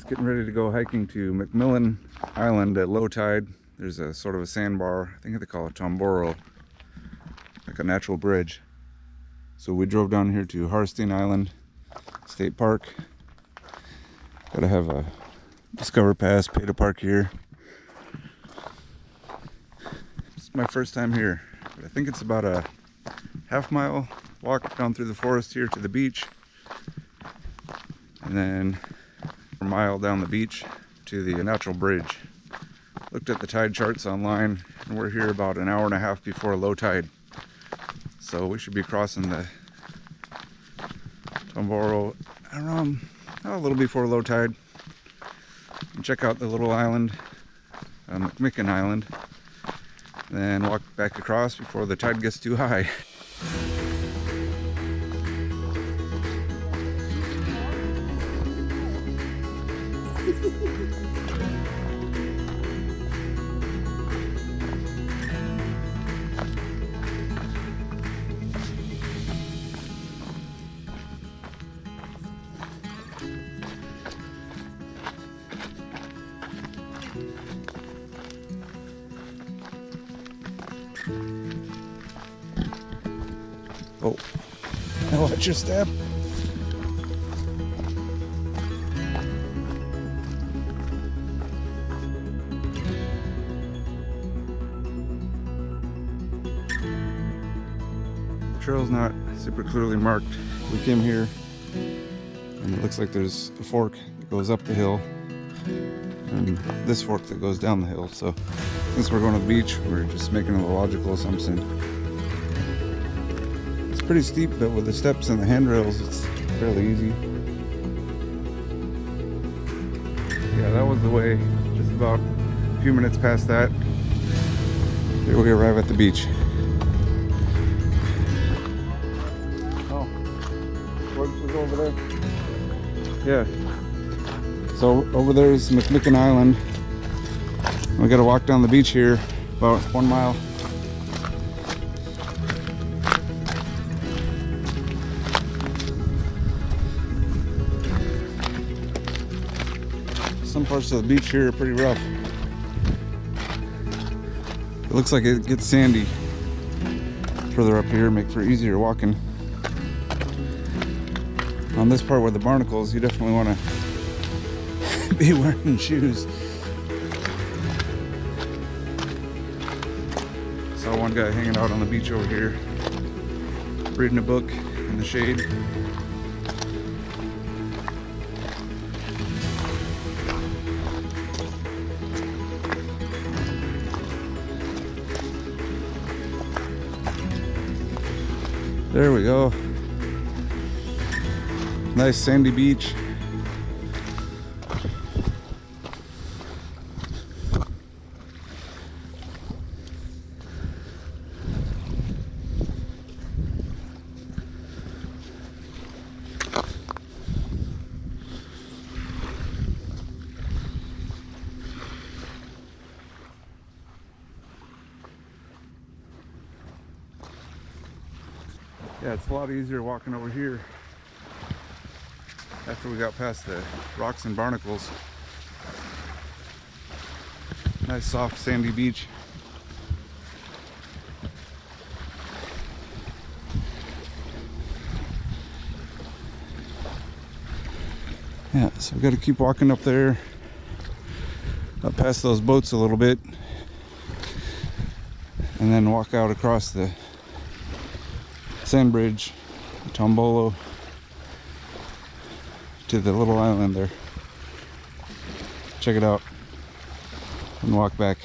Getting ready to go hiking to McMicken Island at low tide. There's a sort of a sandbar, I think they call it tombolo, like a natural bridge. So we drove down here to Harstine Island State Park. Gotta have a Discover Pass, pay to park here. It's my first time here, but I think it's about a half-mile walk down through the forest here to the beach, and then a mile down the beach to the natural bridge. Looked at the tide charts online, and we're here about an hour and a half before low tide. So we should be crossing the tombolo around a little before low tide. And check out the little island, McMicken Island, then walk back across before the tide gets too high. Oh, watch your step. The trail's not super clearly marked. We came here and it looks like there's a fork that goes up the hill and this fork that goes down the hill. So since we're going to the beach, we're just making a logical assumption. Pretty steep, but with the steps and the handrails it's fairly easy. Yeah, that was the way. Just about a few minutes past that, here we arrive at the beach. Oh, what's over there? Yeah, so over there is McMicken Island. We got to walk down the beach here about 1 mile. Some parts of the beach here are pretty rough. It looks like it gets sandy further up here, make for easier walking. On this part where the barnacles, you definitely want to be wearing shoes. Saw one guy hanging out on the beach over here, reading a book in the shade. There we go. Nice sandy beach. Yeah, it's a lot easier walking over here after we got past the rocks and barnacles. Nice soft sandy beach. Yeah, so we got to keep walking up there, up past those boats a little bit, and then walk out across the sand bridge, tombolo, to the little island there. Check it out and walk back.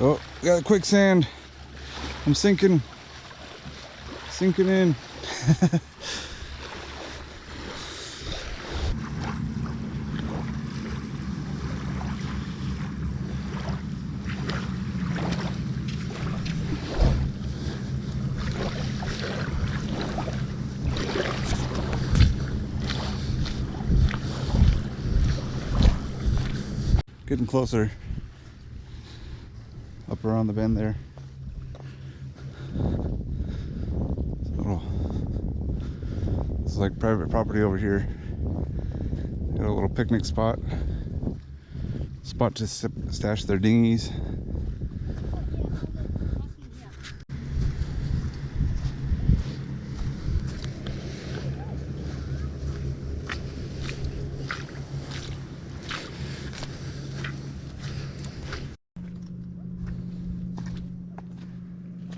Oh, got a quicksand. I'm sinking in. Getting closer. Up around the bend there. It's like private property over here. Got a little picnic spot. Spot to stash their dinghies.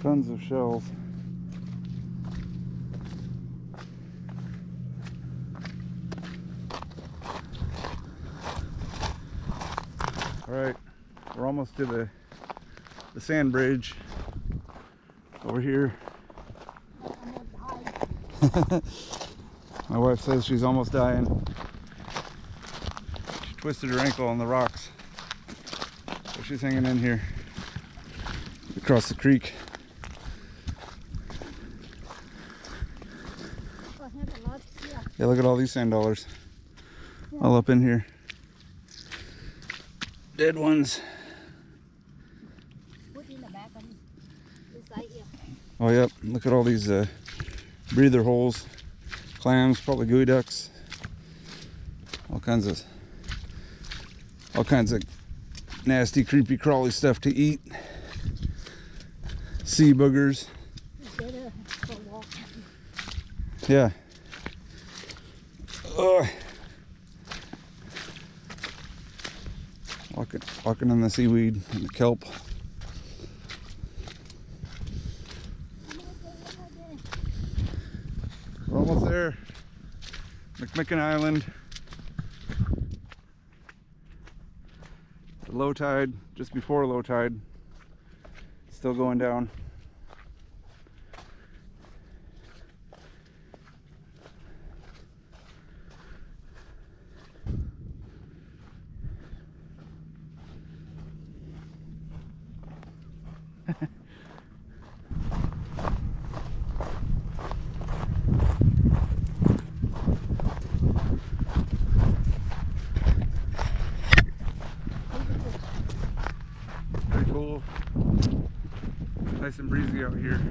Tons of shells. All right, we're almost to the sand bridge over here. My wife says she's almost dying. She twisted her ankle on the rocks, so she's hanging in here across the creek. Yeah, look at all these sand dollars all up in here. Dead ones. Oh yep, look at all these breather holes. Clams, probably gooey ducks. All kinds of nasty, creepy, crawly stuff to eat. Sea boogers. Yeah. Ugh. Walking in the seaweed and the kelp. We're almost there. McMicken Island. The low tide, just before low tide. Still going down. Very cool. Nice and breezy out here.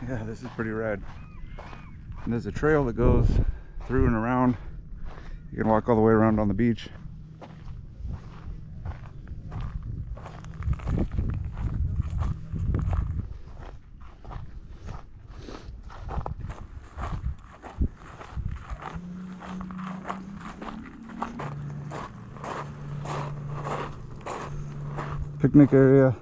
Yeah, this is pretty rad. And there's a trail that goes through and around. You can walk all the way around on the beach. Picnic area.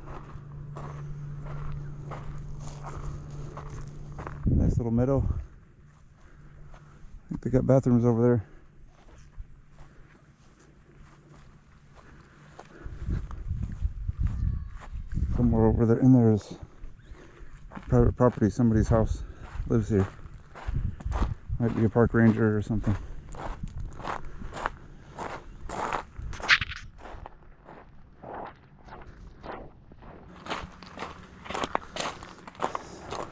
Nice little meadow. I think they got bathrooms over there. Somewhere over there in there is private property. Somebody's house lives here. Might be a park ranger or something.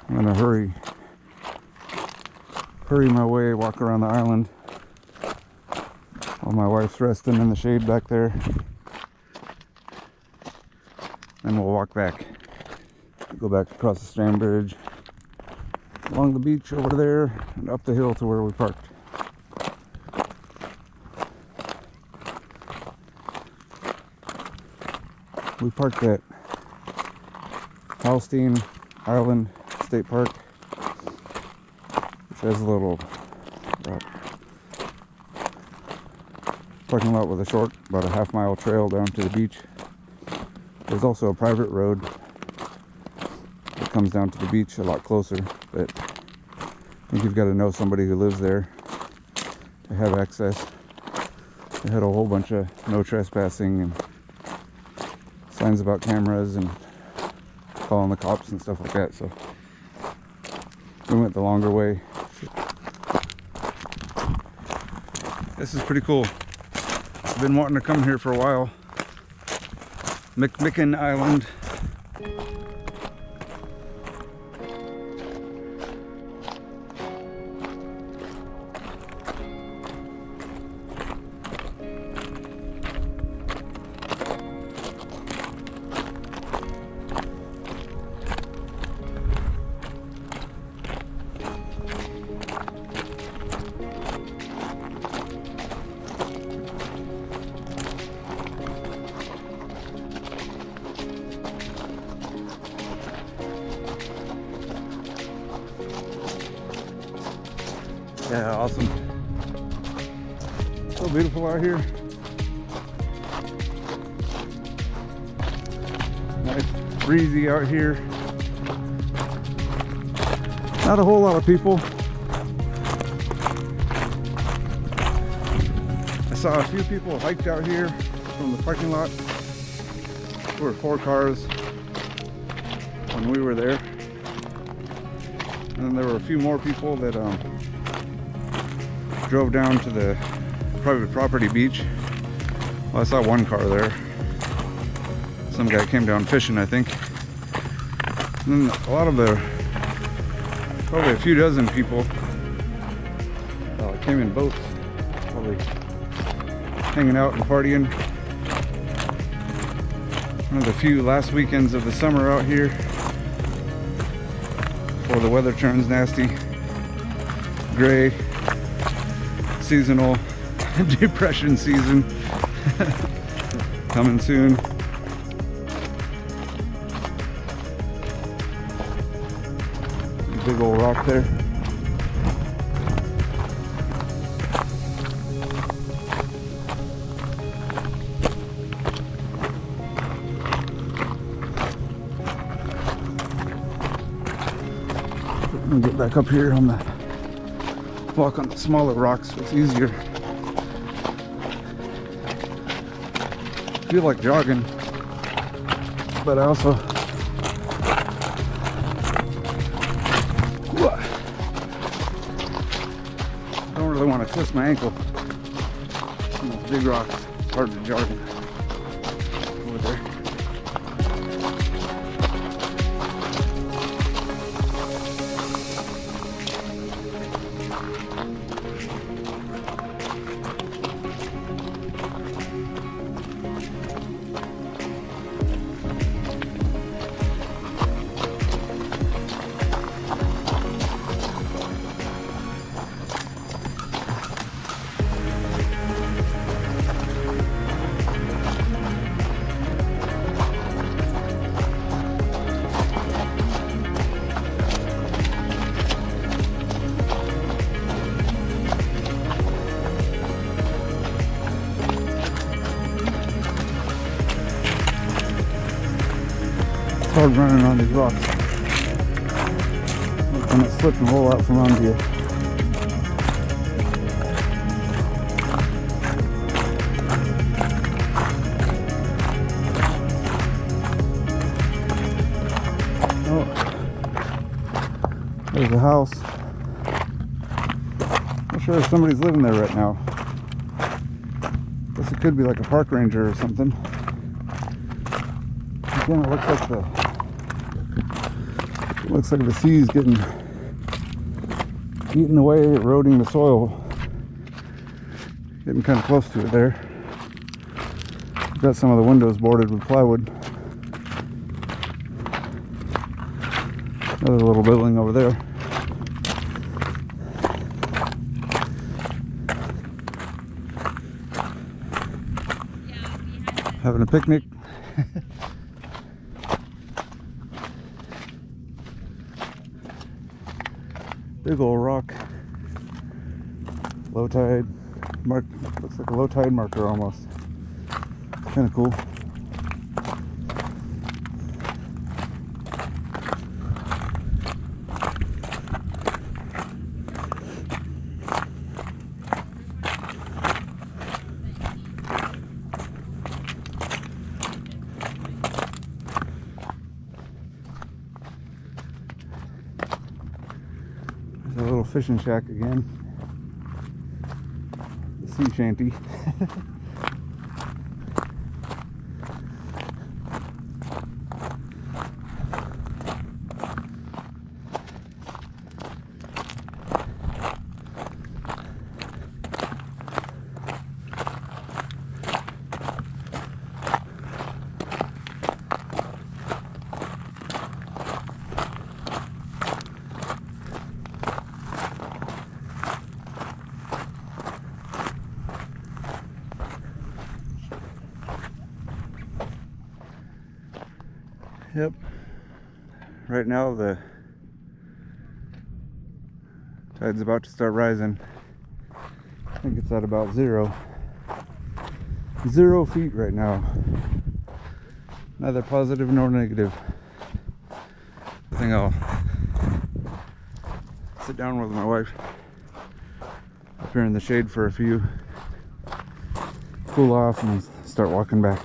I'm gonna hurry my way, walk around the island while my wife's resting in the shade back there. Then we'll walk back. Go back across the Strand Bridge, along the beach over there, and up the hill to where we parked. We parked at Harstine Island State Park, which has a little about parking lot with a short, about a half-mile trail down to the beach. There's also a private road that comes down to the beach a lot closer, but I think you've got to know somebody who lives there to have access. They had a whole bunch of no trespassing and signs about cameras and calling the cops and stuff like that, so we went the longer way. This is pretty cool. I've been wanting to come here for a while. McMicken Island. Yeah, awesome. So beautiful out here. Nice, breezy out here. Not a whole lot of people. I saw a few people hiked out here from the parking lot. There were 4 cars when we were there. And then there were a few more people that drove down to the private property beach. Well, I saw 1 car there. Some guy came down fishing, I think. And then a lot of the, probably a few dozen people came in boats, probably hanging out and partying. One of the few last weekends of the summer out here before the weather turns nasty, gray, seasonal depression season coming soon. Big old rock there. Let me get back up here on the walk on the smaller rocks, so it's easier. I feel like jogging, but I also don't really want to twist my ankle on those big rocks. It's hard to jog over there. It's hard running on these rocks. And it's slipping a whole lot from under you. Oh, there's a house. I'm not sure if somebody's living there right now. Guess it could be like a park ranger or something. Again, it looks like the sea's getting eaten away, eroding the soil. Getting kind of close to it there. Got some of the windows boarded with plywood. Another little building over there. Having a picnic. Big old rock. Low tide. mark, looks like a low tide marker almost. Kind of cool. There's a little fishing shack again. The sea shanty. Yep. Right now the tide's about to start rising. I think it's at about 0 feet right now. Neither positive nor negative. I think I'll sit down with my wife up here in the shade for a few, cool off, and start walking back.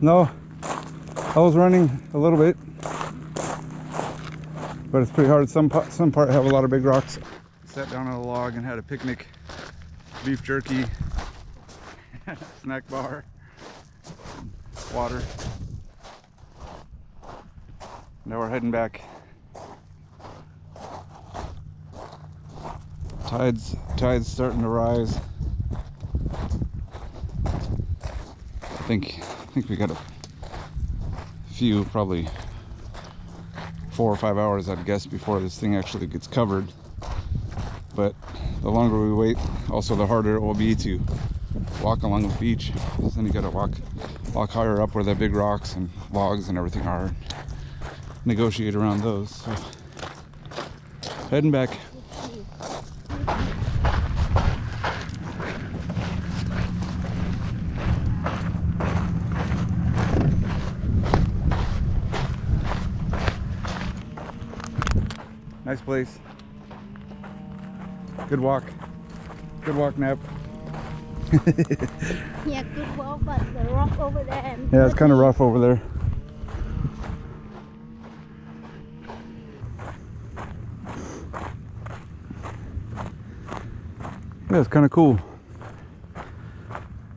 No, I was running a little bit, but it's pretty hard. Some part have a lot of big rocks. Sat down on a log and had a picnic, beef jerky, snack bar, water. Now we're heading back. Tide's starting to rise. I think we got a few, probably 4 or 5 hours, I'd guess, before this thing actually gets covered. But the longer we wait, also the harder it will be to walk along the beach. So then you got to walk higher up where the big rocks and logs and everything are. Negotiate around those. So heading back. Nice place. Good walk. Good walk, Nap. Yeah, good walk, but the rock over there. Yeah, it's kind of rough over there. Yeah, it's kind of cool.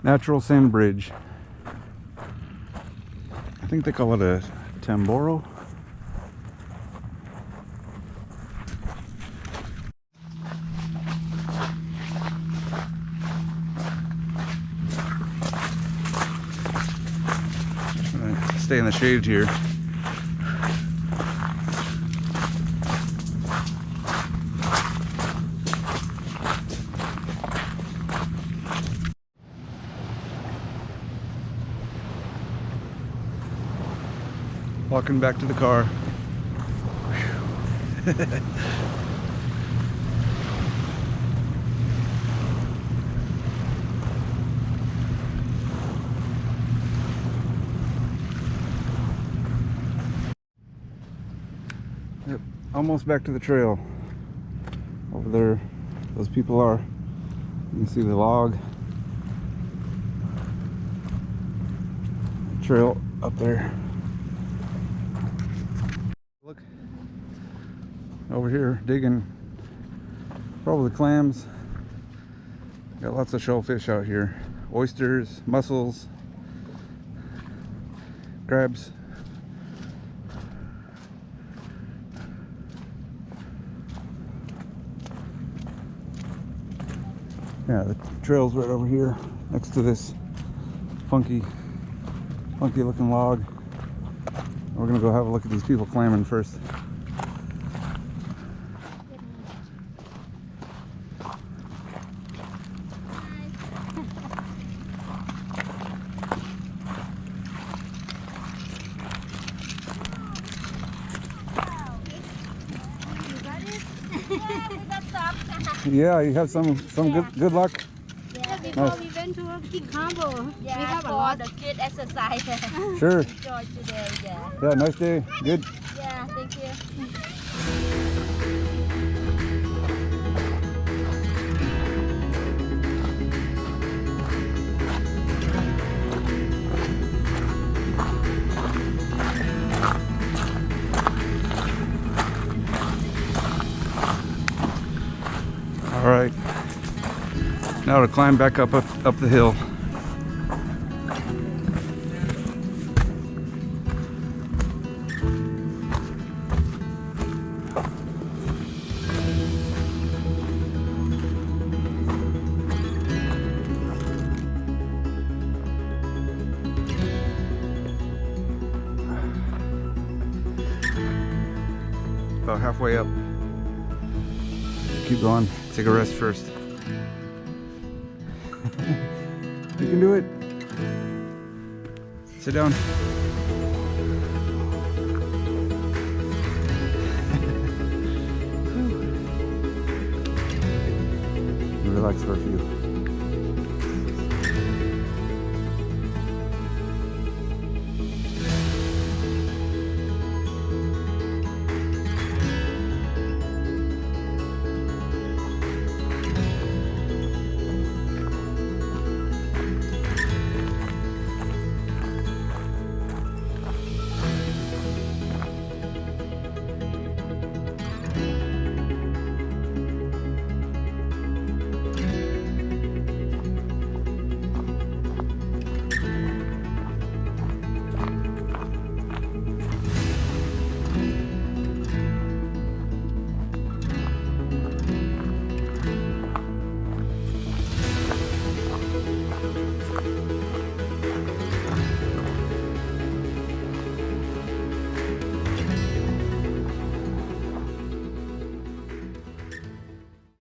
Natural sand bridge. I think they call it a tombolo. Stay in the shade here. Walking back to the car. Yep, almost back to the trail. Over there, those people are. You can see the log. Trail up there. Look over here, digging. Probably clams. Got lots of shellfish out here. Oysters, mussels, crabs. Yeah, the trail's right over here next to this funky looking log. We're gonna go have a look at these people clamming first. Yeah, you have some good luck. Yeah, before Nice. we went to King Harbor, we Yeah, have a for lot. the kid exercise. Sure. Enjoy today, yeah. Yeah, nice day. Good. Yeah, thank you. All right. Now to climb back up the hill. About halfway up. Keep going. Take a rest first. You can do it. Sit down. Relax for a few.